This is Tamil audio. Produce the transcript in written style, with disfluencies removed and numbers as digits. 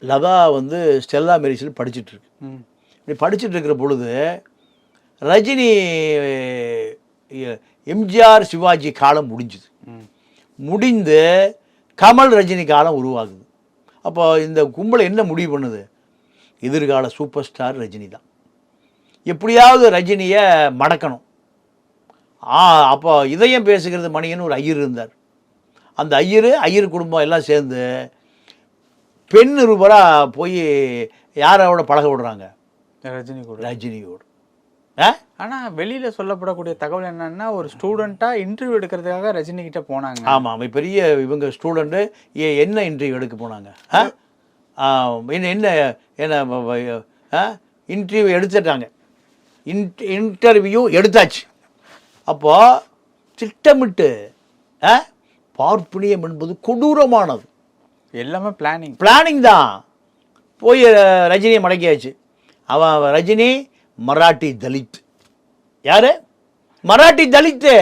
லதா வந்து ஸ்டெல்லா மெரிஸில் படிச்சுட்ருக்கு. இப்படி படிச்சுட்டு இருக்கிற பொழுது ரஜினி எம்ஜிஆர் சிவாஜி காலம் முடிஞ்சுது. முடிந்து கமல் ரஜினி காலம் உருவாகுது. அப்போ இந்த கும்பலை என்ன முடிவு பண்ணுது? எதிர்கால சூப்பர் ஸ்டார் ரஜினி தான், எப்படியாவது ரஜினியை மடக்கணும். அப்போ இதயம் பேசுகிறது மணியன்னு ஒரு ஐயர் இருந்தார். அந்த ஐயர் குடும்பம் எல்லாம் சேர்ந்து பெண் நிருபராக போய் யாரோட பழக விடுறாங்க? ரஜினியோடு. ஆனால் வெளியில் சொல்லப்படக்கூடிய தகவல் என்னன்னா, ஒரு ஸ்டூடெண்ட்டாக இன்டர்வியூ எடுக்கிறதுக்காக ரஜினி கிட்ட போனாங்க. ஆமாம், பெரிய இவங்க ஸ்டூடெண்ட்டு என்ன இன்டர்வியூ எடுக்க போனாங்க? என்ன இன்டர்வியூ எடுத்துட்டாங்க. இன்டர்வியூ எடுத்தாச்சு. அப்போது திட்டமிட்டு பார்ப்பனியம் என்பது கொடூரமானது. எல்லாமே பிளானிங் தான். போய் ரஜினியை மடக்கியாச்சு. அவன் ரஜினி மராட்டி தலித். யாரு? மராட்டி தலித்து.